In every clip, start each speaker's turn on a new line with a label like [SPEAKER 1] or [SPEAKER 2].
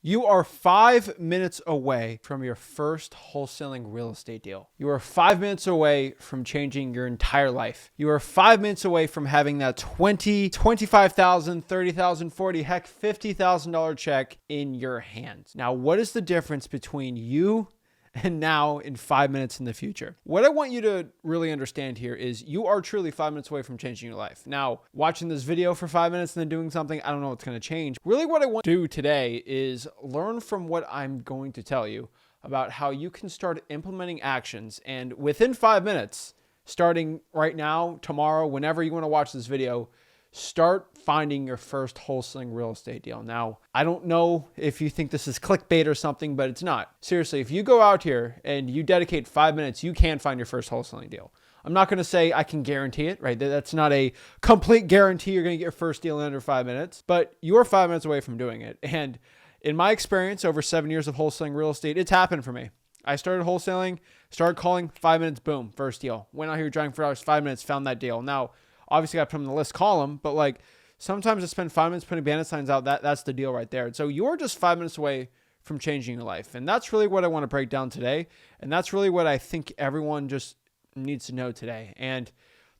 [SPEAKER 1] You are 5 minutes away from your first wholesaling real estate deal. You are 5 minutes away from changing your entire life. You are 5 minutes away from having that $20,000, $25,000, $30,000, $40,000, heck, $50,000 check in your hands. Now, what is the difference between you and now in 5 minutes in the future? What I want you to really understand here is you are truly 5 minutes away from changing your life. Now, watching this video for 5 minutes and then doing something, I don't know what's going to change. Really what I want to do today is learn from what I'm going to tell you about how you can start implementing actions, and within 5 minutes, starting right now, tomorrow, whenever you want to watch this video, start finding your first wholesaling real estate deal. Now, I don't know if you think this is clickbait or something, but it's not. Seriously, if you go out here and you dedicate 5 minutes, you can find your first wholesaling deal. I'm not going to say I can guarantee it, right? That's not a complete guarantee you're going to get your first deal in under 5 minutes, but you are 5 minutes away from doing it. And in my experience, over 7 years of wholesaling real estate, it's happened for me. I started wholesaling, started calling, 5 minutes, boom, first deal. Went out here driving for hours, 5 minutes, found that deal. Now, obviously I put them on the list, call them, but like sometimes I spend 5 minutes putting bandit signs out. That's the deal right there. So you're just 5 minutes away from changing your life. And that's really what I want to break down today. And that's really what I think everyone just needs to know today. And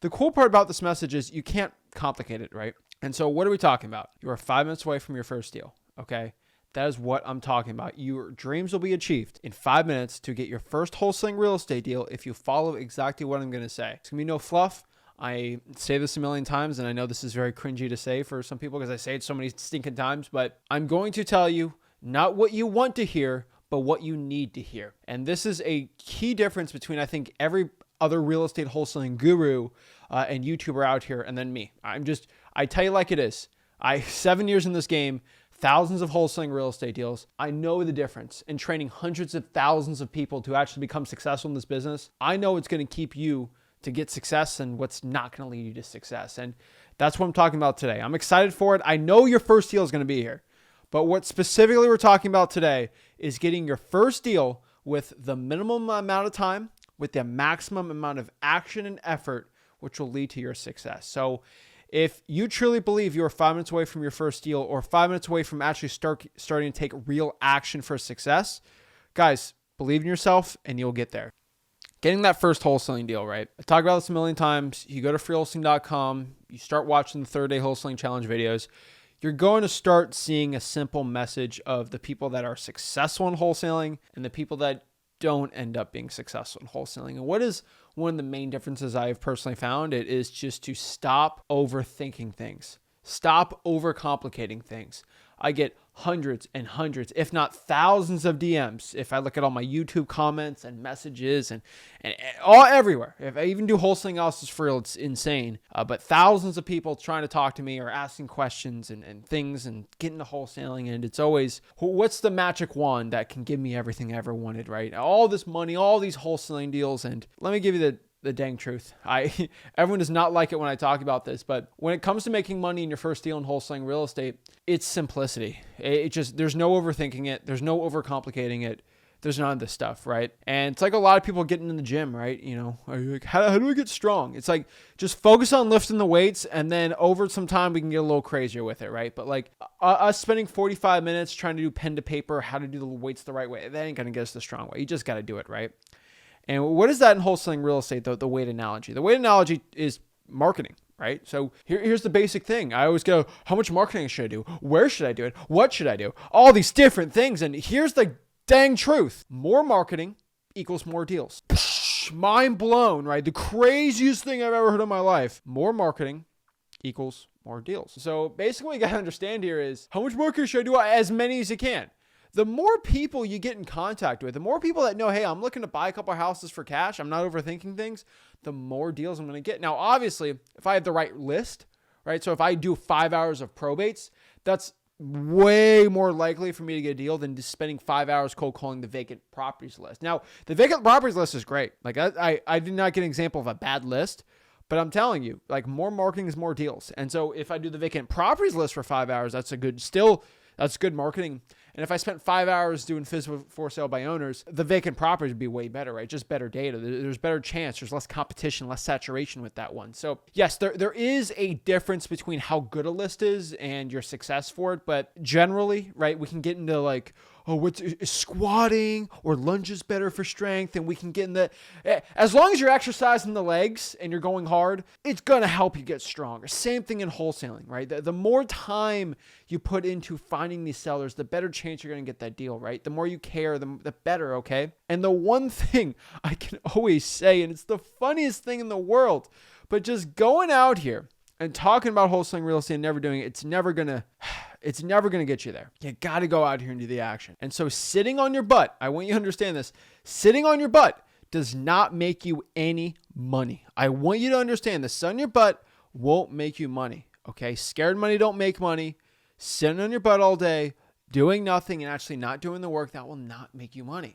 [SPEAKER 1] the cool part about this message is you can't complicate it, right? And so what are we talking about? You are 5 minutes away from your first deal, okay? That is what I'm talking about. Your dreams will be achieved in 5 minutes to get your first wholesaling real estate deal if you follow exactly what I'm going to say. It's going to be no fluff. I say this a million times, and I know this is very cringy to say for some people because I say it so many stinking times, but I'm going to tell you not what you want to hear, but what you need to hear. And this is a key difference between, I think, every other real estate wholesaling guru and YouTuber out here and then me. I tell you like it is. 7 years in this game, thousands of wholesaling real estate deals. I know the difference in training hundreds of thousands of people to actually become successful in this business. I know it's going to keep you to get success and what's not going to lead you to success. And that's what I'm talking about today. I'm excited for it. I know your first deal is going to be here, but what specifically we're talking about today is getting your first deal with the minimum amount of time, with the maximum amount of action and effort, which will lead to your success. So if you truly believe you're 5 minutes away from your first deal or 5 minutes away from actually starting to take real action for success, guys, believe in yourself and you'll get there. Getting that first wholesaling deal, right? I talk about this a million times. You go to freewholesaling.com, you start watching the 30-day wholesaling challenge videos. You're going to start seeing a simple message of the people that are successful in wholesaling and the people that don't end up being successful in wholesaling. And what is one of the main differences I've personally found? It is just to stop overthinking things. Stop overcomplicating things. I get hundreds and hundreds, if not thousands of DMs. If I look at all my YouTube comments and messages and all everywhere, if I even do wholesaling analysis for real, it's insane. But thousands of people trying to talk to me or asking questions and things and getting to wholesaling. And it's always, what's the magic wand that can give me everything I ever wanted, right? All this money, all these wholesaling deals. And let me give you the dang truth. Everyone does not like it when I talk about this, but when it comes to making money in your first deal in wholesaling real estate, it's simplicity. There's no overthinking it. There's no overcomplicating it. There's none of this stuff, right? And it's like a lot of people getting in the gym, right? You know, are you like, how do I get strong? It's like, just focus on lifting the weights, and then over some time, we can get a little crazier with it, right? But like us spending 45 minutes trying to do pen to paper, how to do the weights the right way, that ain't going to get us the strong way. You just got to do it, right? And what is that in wholesaling real estate, though? The weight analogy. The weight analogy is marketing, right? So here's the basic thing. I always go, how much marketing should I do? Where should I do it? What should I do? All these different things. And here's the dang truth. More marketing equals more deals. Mind blown, right? The craziest thing I've ever heard in my life. More marketing equals more deals. So basically what you got to understand here is, how much marketing should I do? As many as you can. The more people you get in contact with, the more people that know, hey, I'm looking to buy a couple of houses for cash, I'm not overthinking things, the more deals I'm going to get. Now, obviously, if I have the right list, right? So if I do 5 hours of probates, that's way more likely for me to get a deal than just spending 5 hours cold calling the vacant properties list. Now, the vacant properties list is great. Like I did not get an example of a bad list, but I'm telling you, like, more marketing is more deals. And so if I do the vacant properties list for 5 hours, that's good marketing. And if I spent 5 hours doing physical for sale by owners, the vacant property would be way better, right? Just better data. There's better chance. There's less competition, less saturation with that one. So yes, there is a difference between how good a list is and your success for it. But generally, right, we can get into like, oh, what's squatting or lunges better for strength? And we can get in the, as long as you're exercising the legs and you're going hard, it's going to help you get stronger. Same thing in wholesaling, right? The more time you put into finding these sellers, the better chance you're going to get that deal, right? The more you care, the better, okay? And the one thing I can always say, and it's the funniest thing in the world, but just going out here and talking about wholesaling real estate and never doing it, it's never going to get you there. You got to go out here and do the action. And so sitting on your butt, I want you to understand this, sitting on your butt does not make you any money. I want you to understand this. Sitting on your butt won't make you money. Okay. Scared money don't make money. Sitting on your butt all day, doing nothing and actually not doing the work, that will not make you money.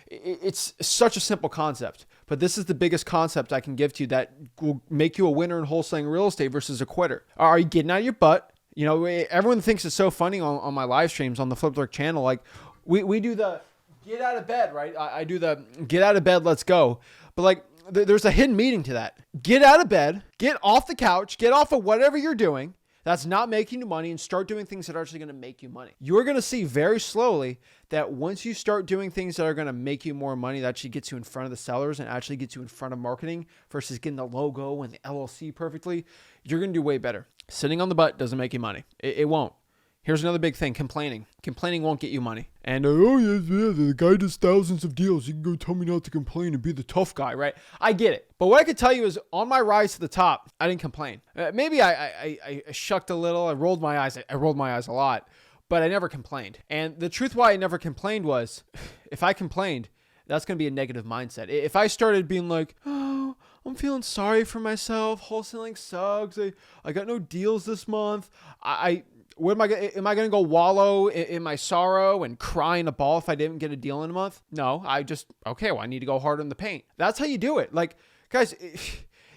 [SPEAKER 1] It's such a simple concept, but this is the biggest concept I can give to you that will make you a winner in wholesaling real estate versus a quitter. Are you getting out of your butt? You know, everyone thinks it's so funny on my live streams on the Flip Dark channel. Like we do the get out of bed, right? I do the get out of bed, let's go. But like there's a hidden meaning to that. Get out of bed, get off the couch, get off of whatever you're doing that's not making you money and start doing things that are actually going to make you money. You're going to see very slowly that once you start doing things that are going to make you more money, that actually gets you in front of the sellers and actually gets you in front of marketing versus getting the logo and the LLC perfectly, you're going to do way better. Sitting on the butt doesn't make you money. It won't. Here's another big thing, complaining. Complaining won't get you money. And, oh, yeah, the guy does thousands of deals. You can go tell me not to complain and be the tough guy, right? I get it. But what I could tell you is on my rise to the top, I didn't complain. Maybe I shucked a little. I rolled my eyes. I rolled my eyes a lot, but I never complained. And the truth why I never complained was if I complained, that's going to be a negative mindset. If I started being like, oh, I'm feeling sorry for myself. Wholesaling sucks. I got no deals this month. Am I going to go wallow in my sorrow and cry in a ball if I didn't get a deal in a month? No, I need to go hard on the paint. That's how you do it. Like, guys,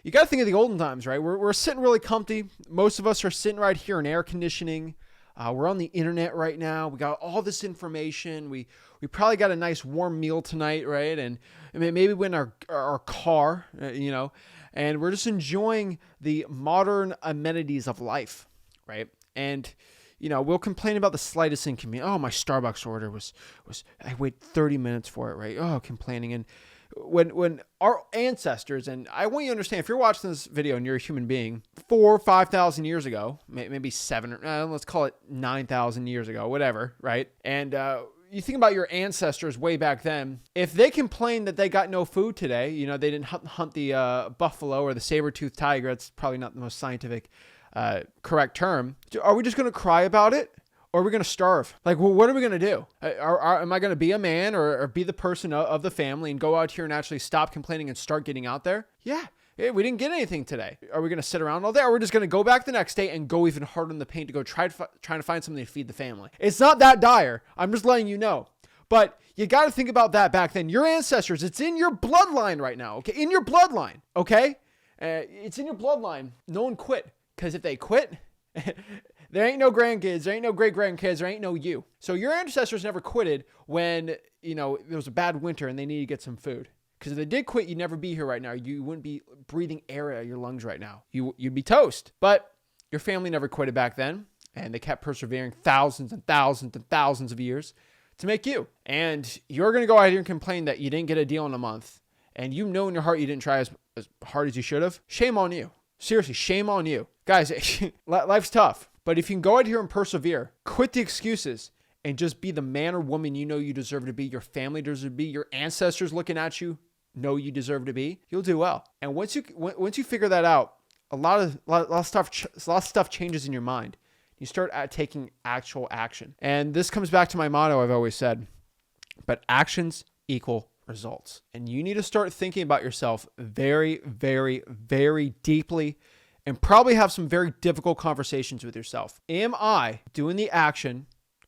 [SPEAKER 1] you got to think of the olden times, right? We're sitting really comfy. Most of us are sitting right here in air conditioning. We're on the internet right now. We got all this information. We probably got a nice warm meal tonight, right? And maybe we're in our car, and we're just enjoying the modern amenities of life, right? And, we'll complain about the slightest inconvenience. Oh, my Starbucks order was I wait 30 minutes for it, right? Oh, complaining. And when our ancestors, and I want you to understand, if you're watching this video and you're a human being, 4,000 or 5,000 years ago, maybe 7, let's call it 9,000 years ago, whatever, right? And you think about your ancestors way back then, if they complained that they got no food today, they didn't hunt the buffalo or the saber-toothed tiger, that's probably not the most scientific correct term. Are we just going to cry about it? Or are we going to starve? Like, well, what are we going to do? Am I going to be a man or be the person of the family and go out here and actually stop complaining and start getting out there? Yeah, we didn't get anything today. Are we going to sit around all day? Or are we just going to go back the next day and go even harder in the paint to go trying to find something to feed the family? It's not that dire. I'm just letting you know. But you got to think about that back then. Your ancestors, it's in your bloodline right now, okay? In your bloodline, okay? It's in your bloodline. No one quit. Because if they quit, there ain't no grandkids, there ain't no great-grandkids, there ain't no you. So your ancestors never quitted when, there was a bad winter and they needed to get some food. Because if they did quit, you'd never be here right now. You wouldn't be breathing air out of your lungs right now. You'd be toast. But your family never quitted back then, and they kept persevering thousands and thousands and thousands of years to make you. And you're going to go out here and complain that you didn't get a deal in a month, and you know in your heart you didn't try as hard as you should have. Shame on you. Seriously, shame on you. Guys, life's tough, but if you can go out here and persevere, quit the excuses, and just be the man or woman you know you deserve to be, your family deserves to be, your ancestors looking at you know you deserve to be, you'll do well. And once you figure that out, a lot of stuff changes in your mind. You start taking actual action. And this comes back to my motto I've always said, but actions equal results. And you need to start thinking about yourself very, very, very deeply and probably have some very difficult conversations with yourself. Am I doing the action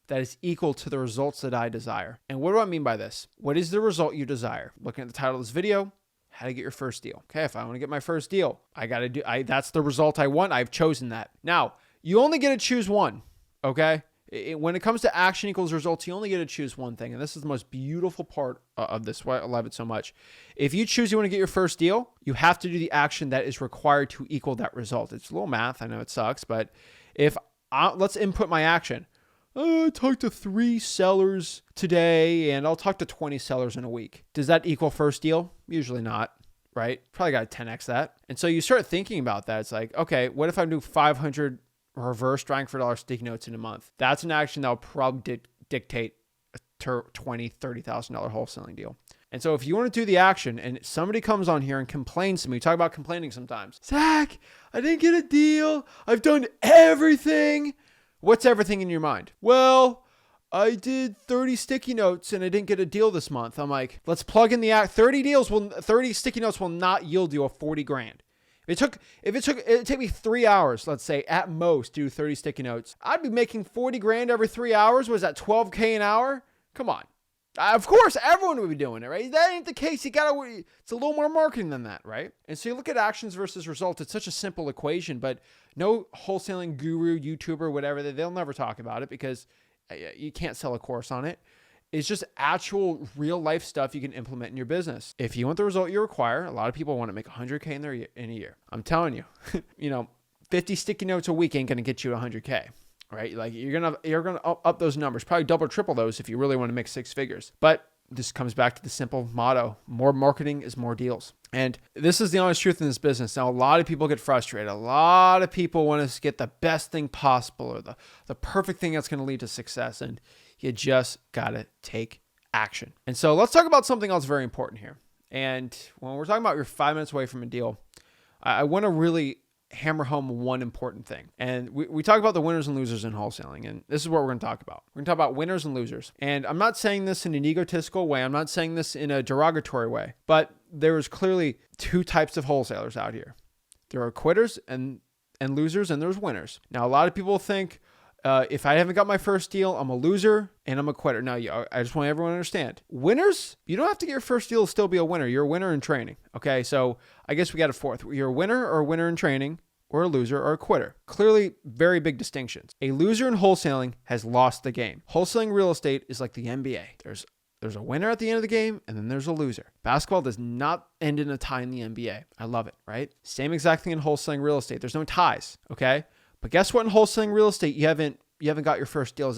[SPEAKER 1] that is equal to the results that I desire? And what do I mean by this? What is the result you desire? Looking at the title of this video, how to get your first deal. Okay, if I want to get my first deal, that's the result I want. I've chosen that. Now, you only get to choose one, okay? When it comes to action equals results, you only get to choose one thing. And this is the most beautiful part of this, why I love it so much. If you choose you want to get your first deal, you have to do the action that is required to equal that result. It's a little math. I know it sucks, but let's input my action. I talked to 3 sellers today and I'll talk to 20 sellers in a week. Does that equal first deal? Usually not. Right? Probably got to 10x that. And so you start thinking about that. It's like, okay, what if I do 500 reverse drawing for dollar sticky notes in a month? That's an action that will probably dictate a $20,000, $30,000 wholesaling deal. And so if you want to do the action and somebody comes on here and complains to me, talk about complaining sometimes. Zach, I didn't get a deal. I've done everything. What's everything in your mind? Well, I did 30 sticky notes and I didn't get a deal this month. I'm like, let's plug in the 30 sticky notes will not yield you a 40 grand. It'd take me 3 hours, let's say at most, to do 30 sticky notes. I'd be making 40 grand every 3 hours. Was that 12K an hour? Come on. Of course, everyone would be doing it, right? That ain't the case. It's a little more marketing than that, right? And so you look at actions versus results. It's such a simple equation, but no wholesaling guru, YouTuber, whatever, they'll never talk about it because you can't sell a course on it. It's just actual real life stuff you can implement in your business. If you want the result you require, a lot of people want to make 100K in a year. I'm telling you, 50 sticky notes a week ain't going to get you 100K, right? Like you're going to up those numbers, probably double, triple those if you really want to make 6 figures. But this comes back to the simple motto: more marketing is more deals. And this is the honest truth in this business. Now, a lot of people get frustrated. A lot of people want to get the best thing possible or the perfect thing that's going to lead to success. And you just got to take action. And so let's talk about something else very important here. And when we're talking about you're 5 minutes away from a deal, I want to really hammer home one important thing. And we talk about the winners and losers in wholesaling. And this is what we're going to talk about. We're going to talk about winners and losers. And I'm not saying this in an egotistical way. I'm not saying this in a derogatory way. But there is clearly 2 types of wholesalers out here. There are quitters and losers, and there's winners. Now, a lot of people think, if I haven't got my first deal, I'm a loser and I'm a quitter. Now, I just want everyone to understand. Winners, you don't have to get your first deal to still be a winner. You're a winner in training. Okay, so I guess we got a fourth. You're a winner or a winner in training, or a loser or a quitter. Clearly, very big distinctions. A loser in wholesaling has lost the game. Wholesaling real estate is like the NBA. There's a winner at the end of the game, and then there's a loser. Basketball does not end in a tie in the NBA. I love it, right? Same exact thing in wholesaling real estate. There's no ties, okay? But guess what? In wholesaling real estate, you haven't got your first deal.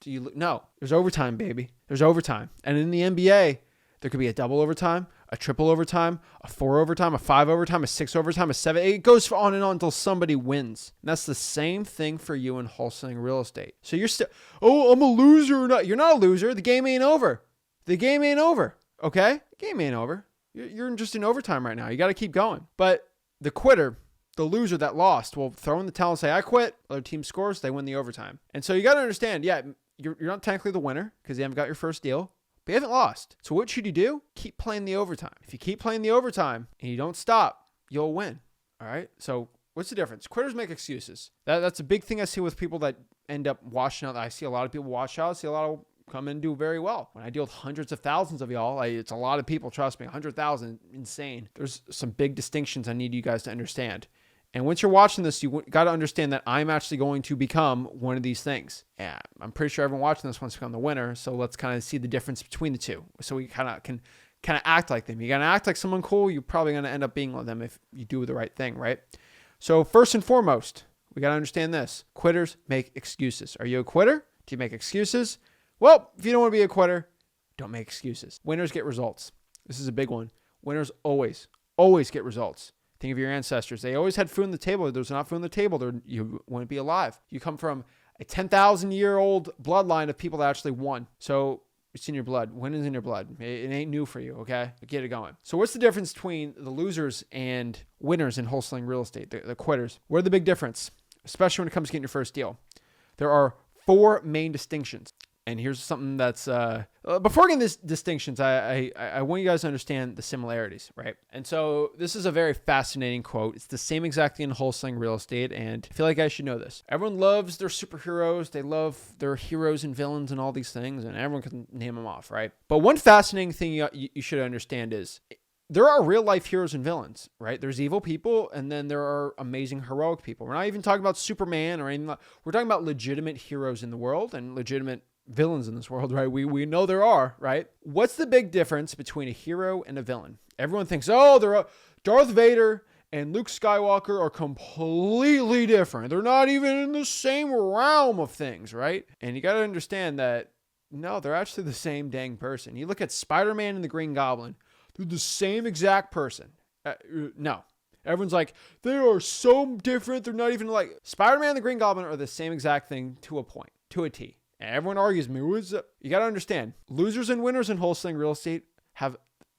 [SPEAKER 1] No, there's overtime, baby. There's overtime. And in the NBA, there could be a double overtime, a triple overtime, a 4 overtime, a 5 overtime, a 6 overtime, a 7. It goes on and on until somebody wins. And that's the same thing for you in wholesaling real estate. So you're still, I'm a loser. No, you're not a loser. The game ain't over. The game ain't over. Okay? The game ain't over. You're just in overtime right now. You got to keep going. But the quitter, the loser that lost, will throw in the towel and say, I quit. Other team scores, they win the overtime. And so you got to understand, you're not technically the winner because you haven't got your first deal, but you haven't lost. So what should you do? Keep playing the overtime. If you keep playing the overtime and you don't stop, you'll win. All right? So what's the difference? Quitters make excuses. That's a big thing I see with people that end up washing out. I see a lot of people wash out. I see a lot of come in and do very well. When I deal with hundreds of thousands of y'all, it's a lot of people, trust me, 100,000, insane. There's some big distinctions I need you guys to understand. And once you're watching this, you got to understand that I'm actually going to become one of these things. Yeah, I'm pretty sure everyone watching this wants to become the winner. So let's kind of see the difference between the two. So we can act like them. You're going to act like someone cool. You're probably going to end up being like them if you do the right thing, right? So first and foremost, we got to understand this. Quitters make excuses. Are you a quitter? Do you make excuses? Well, if you don't want to be a quitter, don't make excuses. Winners get results. This is a big one. Winners always get results. Think of your ancestors. They always had food on the table. If there's not food on the table, you wouldn't be alive. You come from a 10,000-year-old bloodline of people that actually won. So it's in your blood. Winning's in your blood. It ain't new for you, okay? Get it going. So what's the difference between the losers and winners in wholesaling real estate, the quitters? What are the big difference, especially when it comes to getting your first deal? There are 4 main distinctions. And here's something that's, before getting these distinctions, I want you guys to understand the similarities, right? And so this is a very fascinating quote. It's the same exact thing in wholesaling real estate, and I feel like I should know this. Everyone loves their superheroes. They love their heroes and villains and all these things, and everyone can name them off, right? But one fascinating thing you should understand is there are real life heroes and villains, right? There's evil people, and then there are amazing heroic people. We're not even talking about Superman or anything. We're talking about legitimate heroes in the world and legitimate villains in this world, right? We know there are, right? What's the big difference between a hero and a villain? Everyone thinks, oh, Darth Vader and Luke Skywalker are completely different. They're not even in the same realm of things, right? And you got to understand that, no, they're actually the same dang person. You look at Spider-Man and the Green Goblin, they're the same exact person. No. Everyone's like, they are so different. They're not even like Spider-Man and the Green Goblin are the same exact thing to a point, to a T. And everyone argues me. You got to understand, losers and winners in wholesaling real estate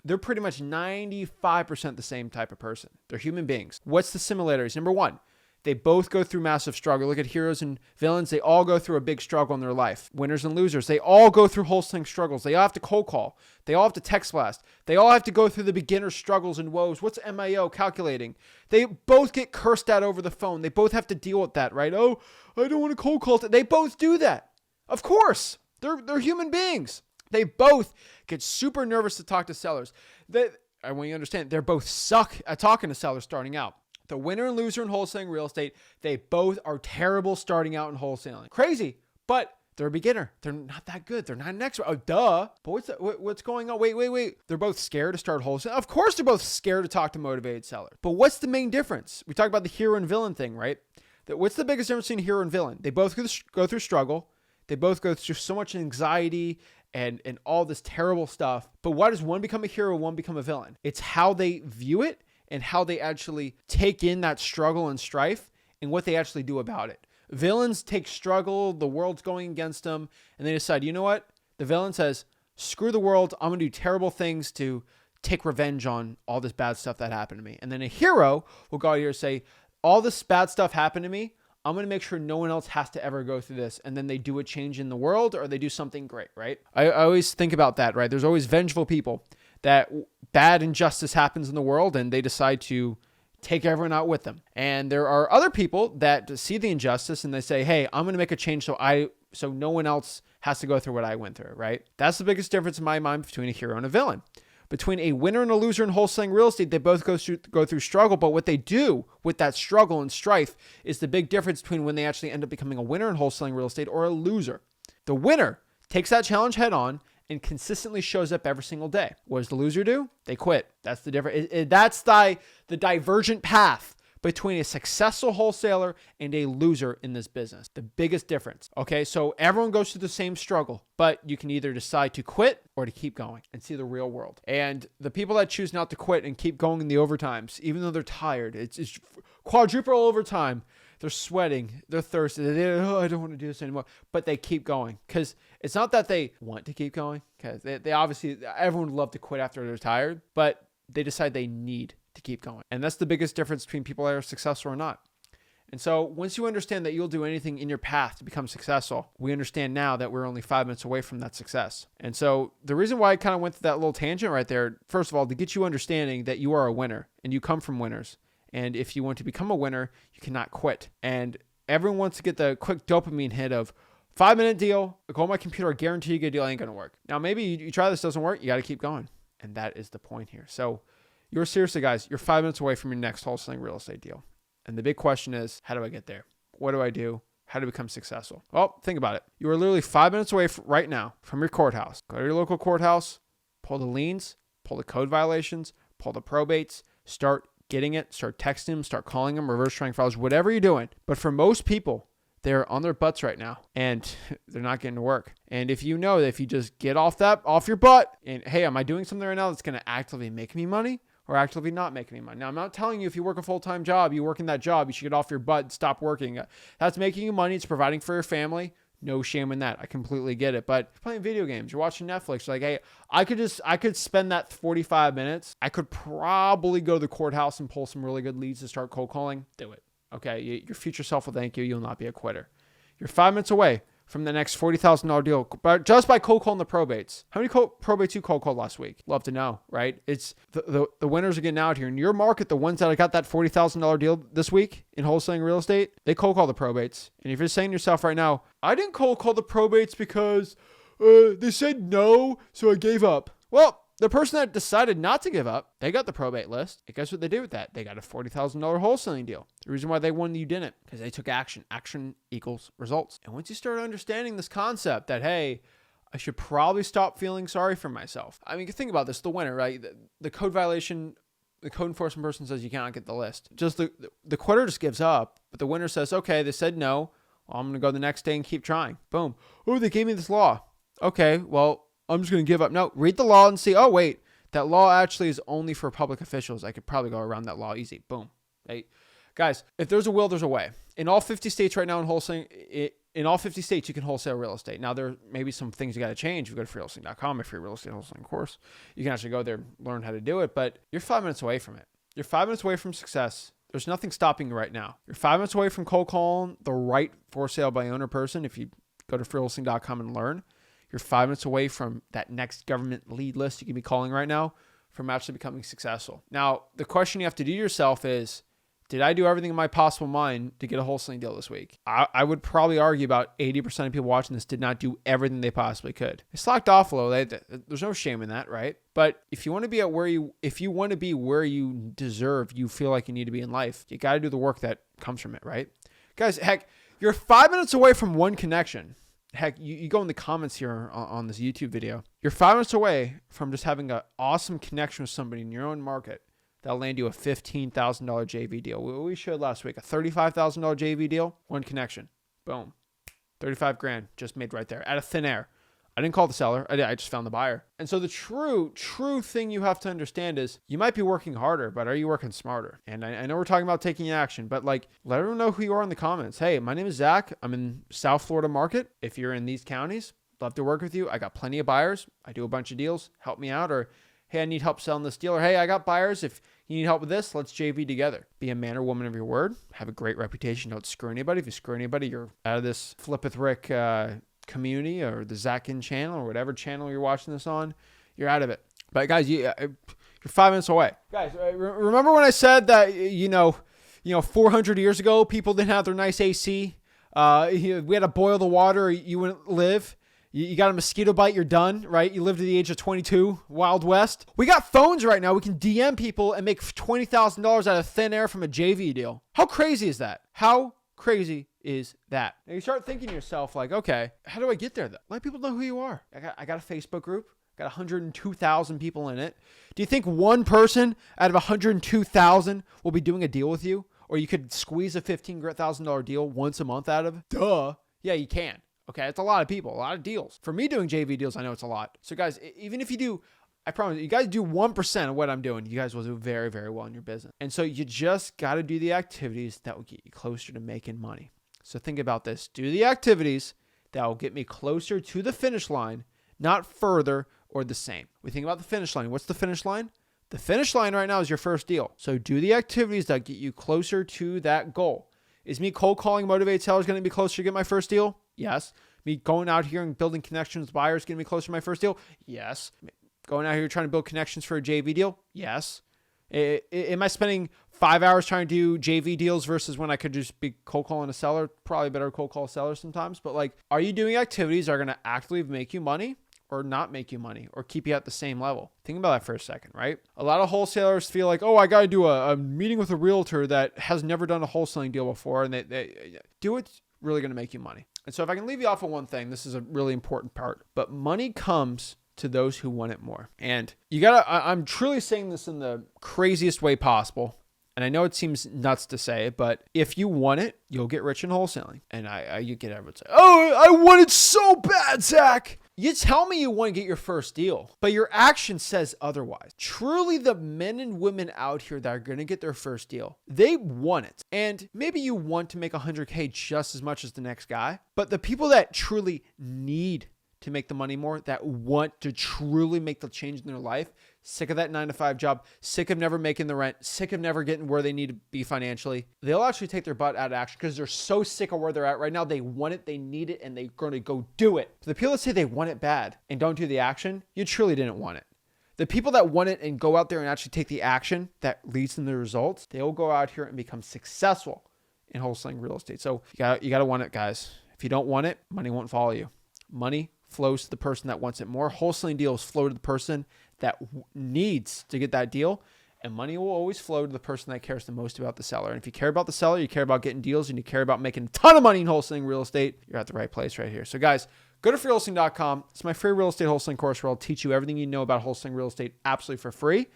[SPEAKER 1] they're pretty much 95% the same type of person. They're human beings. What's the similarities? Number one, they both go through massive struggle. Look at heroes and villains. They all go through a big struggle in their life. Winners and losers, they all go through wholesaling struggles. They all have to cold call. They all have to text blast. They all have to go through the beginner struggles and woes. What's MIO calculating? They both get cursed at over the phone. They both have to deal with that, right? Oh, I don't want to cold call. They both do that. Of course. They're human beings. They both get super nervous to talk to sellers. I want you to understand, they both suck at talking to sellers starting out. The winner and loser in wholesaling real estate, they both are terrible starting out in wholesaling. Crazy, but they're a beginner. They're not that good. They're not an expert. Oh, duh. But what's going on? Wait. They're both scared to start wholesaling. Of course they're both scared to talk to motivated sellers. But what's the main difference? We talk about the hero and villain thing, right? What's the biggest difference between hero and villain? They both go through struggle. They both go through so much anxiety and all this terrible stuff. But why does one become a hero and one become a villain? It's how they view it and how they actually take in that struggle and strife and what they actually do about it. Villains take struggle, the world's going against them, and they decide, you know what? The villain says, screw the world, I'm going to do terrible things to take revenge on all this bad stuff that happened to me. And then a hero will go out here and say, all this bad stuff happened to me, I'm going to make sure no one else has to ever go through this. And then they do a change in the world or they do something great, right? I always think about that, right? There's always vengeful people that bad injustice happens in the world and they decide to take everyone out with them. And there are other people that see the injustice and they say, hey, I'm going to make a change so no one else has to go through what I went through, right? That's the biggest difference in my mind between a hero and a villain. Between a winner and a loser in wholesaling real estate, they both go through struggle, but what they do with that struggle and strife is the big difference between when they actually end up becoming a winner in wholesaling real estate or a loser. The winner takes that challenge head on and consistently shows up every single day. What does the loser do? They quit. That's the difference. That's the divergent path between a successful wholesaler and a loser in this business. The biggest difference. Okay, so everyone goes through the same struggle, but you can either decide to quit or to keep going and see the real world. And the people that choose not to quit and keep going in the overtimes, even though they're tired, it's quadruple overtime. They're sweating, they're thirsty. I don't want to do this anymore, but they keep going because it's not that they want to keep going because they obviously, everyone would love to quit after they're tired, but they decide they need to keep going. And that's the biggest difference between people that are successful or not. And so once you understand that you'll do anything in your path to become successful, we understand now that we're only 5 minutes away from that success. And so the reason why I kind of went through that little tangent right there, first of all, to get you understanding that you are a winner and you come from winners. And if you want to become a winner, you cannot quit. And everyone wants to get the quick dopamine hit of 5-minute deal, go on my computer, I guarantee you get a deal, ain't going to work. Now, maybe you try this, doesn't work, you got to keep going. And that is the point here. So you're seriously, guys, you're 5 minutes away from your next wholesaling real estate deal. And the big question is, how do I get there? What do I do? How to become successful? Well, think about it. You are literally 5 minutes away right now from your courthouse. Go to your local courthouse, pull the liens, pull the code violations, pull the probates, start getting it, start texting them, start calling them, reverse trying files, whatever you're doing. But for most people, they're on their butts right now and they're not getting to work. And if you know that if you just get off your butt and, hey, am I doing something right now that's going to actively make me money or actively not make any money? Now, I'm not telling you if you work a full-time job, you work in that job, you should get off your butt and stop working. That's making you money. It's providing for your family. No shame in that. I completely get it. But you're playing video games, you're watching Netflix, you're like, hey, I could spend that 45 minutes. I could probably go to the courthouse and pull some really good leads to start cold calling. Do it. Okay. Your future self will thank you. You'll not be a quitter. You're 5 minutes away from the next $40,000 deal, but just by cold calling the probates. How many probates you cold called last week? Love to know, right? It's the winners are getting out here. In your market, the ones that got that $40,000 deal this week in wholesaling real estate, they cold call the probates. And if you're saying to yourself right now, I didn't cold call the probates because they said no, so I gave up. Well, The person that decided not to give up, they got the probate list. And guess what they did with that? They got a $40,000 wholesaling deal. The reason why they won, you didn't, because they took action. Action equals results. And once you start understanding this concept that, hey, I should probably stop feeling sorry for myself. I mean, you think about this, the winner, right? The code violation, the code enforcement person says you cannot get the list. Just the quitter just gives up, but the winner says, okay, they said no. Well, I'm going to go the next day and keep trying. Boom. Oh, they gave me this law. Okay, well, I'm just going to give up. No, read the law and see, oh, wait, that law actually is only for public officials. I could probably go around that law easy. Boom. Hey, guys, if there's a will, there's a way. In all 50 states right now in wholesaling, in all 50 states, you can wholesale real estate. Now, there may be some things you got to change. If you go to freewholesaling.com, a free real estate wholesaling course, you can actually go there and learn how to do it, but you're 5 minutes away from it. You're 5 minutes away from success. There's nothing stopping you right now. You're 5 minutes away from cold calling the right for sale by owner person. If you go to freewholesaling.com and learn, you're 5 minutes away from that next government lead list you can be calling right now from actually becoming successful. Now, the question you have to do to yourself is, did I do everything in my possible mind to get a wholesaling deal this week? I would probably argue about 80% of people watching this did not do everything they possibly could. They slacked off a little. There's no shame in that, right? But if you want to be where you deserve, you feel like you need to be in life, you got to do the work that comes from it, right? Guys, heck, you're 5 minutes away from one connection. Heck, you go in the comments here on this YouTube video. You're 5 minutes away from just having an awesome connection with somebody in your own market that'll land you a $15,000 JV deal. We showed last week a $35,000 JV deal, one connection. Boom. 35 grand just made right there out of thin air. I didn't call the seller. I just found the buyer. And so the true thing you have to understand is you might be working harder, but are you working smarter? And I know we're talking about taking action, but like, let everyone know who you are in the comments. Hey, my name is Zach. I'm in South Florida market. If you're in these counties, love to work with you. I got plenty of buyers. I do a bunch of deals. Help me out. Or, hey, I need help selling this deal. Or, hey, I got buyers. If you need help with this, let's JV together. Be a man or woman of your word. Have a great reputation. Don't screw anybody. If you screw anybody, you're out of this Flippeth Rick community or the Zachin channel or whatever channel you're watching this on. You're out of it. But guys, you're 5 minutes away. Guys, remember when I said that, 400 years ago, people didn't have their nice AC. We had to boil the water or you wouldn't live. You got a mosquito bite, you're done, right? You lived to the age of 22, Wild West. We got phones right now. We can DM people and make $20,000 out of thin air from a JV deal. How crazy is that? How crazy is that? Now you start thinking to yourself like, okay, how do I get there though? Let people know who you are. I got a Facebook group, got 102,000 people in it. Do you think one person out of 102,000 will be doing a deal with you? Or you could squeeze a $15,000 deal once a month out of it? Duh. Yeah, you can. Okay, it's a lot of people, a lot of deals. For me doing JV deals, I know it's a lot. So guys, even if you do, I promise you guys do 1% of what I'm doing, you guys will do very, very well in your business. And so you just got to do the activities that will get you closer to making money. So think about this. Do the activities that will get me closer to the finish line, not further or the same. We think about the finish line. What's the finish line? The finish line right now is your first deal. So do the activities that get you closer to that goal. Is me cold calling motivated sellers going to be closer to get my first deal? Yes. Me going out here and building connections with buyers going to be closer to my first deal? Yes. Going out here trying to build connections for a JV deal? Yes. Am I spending 5 hours trying to do JV deals versus when I could just be cold calling a seller? Probably better cold call a seller sometimes. But like, are you doing activities that are going to actively make you money or not make you money or keep you at the same level? Think about that for a second, right? A lot of wholesalers feel like, oh, I got to do a meeting with a realtor that has never done a wholesaling deal before. And they do what's really going to make you money. And so if I can leave you off on one thing, this is a really important part, but money comes to those who want it more. And you I'm truly saying this in the craziest way possible. And I know it seems nuts to say, but if you want it, you'll get rich in wholesaling. And you get everyone say, oh, I want it so bad, Zach. You tell me you want to get your first deal, but your action says otherwise. Truly, the men and women out here that are going to get their first deal, they want it. And maybe you want to make 100K just as much as the next guy, but the people that truly need to make the money more, that want to truly make the change in their life, sick of that 9-to-5 job, sick of never making the rent, sick of never getting where they need to be financially, they'll actually take their butt out of action because they're so sick of where they're at right now. They want it, they need it, and they're going to go do it. So the people that say they want it bad and don't do the action, you truly didn't want it. The people that want it and go out there and actually take the action that leads them to the results, they will go out here and become successful in wholesaling real estate. So you got to want it, guys. If you don't want it, money won't follow you. Money flows to the person that wants it more. Wholesaling deals flow to the person that needs to get that deal. And money will always flow to the person that cares the most about the seller. And if you care about the seller, you care about getting deals, and you care about making a ton of money in wholesaling real estate, you're at the right place right here. So guys, go to freewholesaling.com. It's my free real estate wholesaling course where I'll teach you everything you know about wholesaling real estate absolutely for free.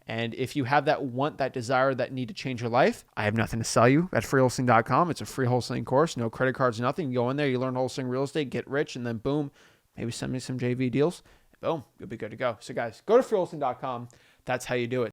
[SPEAKER 1] And if you have that want, that desire, that need to change your life, I have nothing to sell you at freewholesaling.com. It's a free wholesaling course, no credit cards, nothing. You go in there, you learn wholesaling real estate, get rich, and then boom, maybe send me some JV deals. Boom, you'll be good to go. So guys, go to freewholesaling.com. That's how you do it.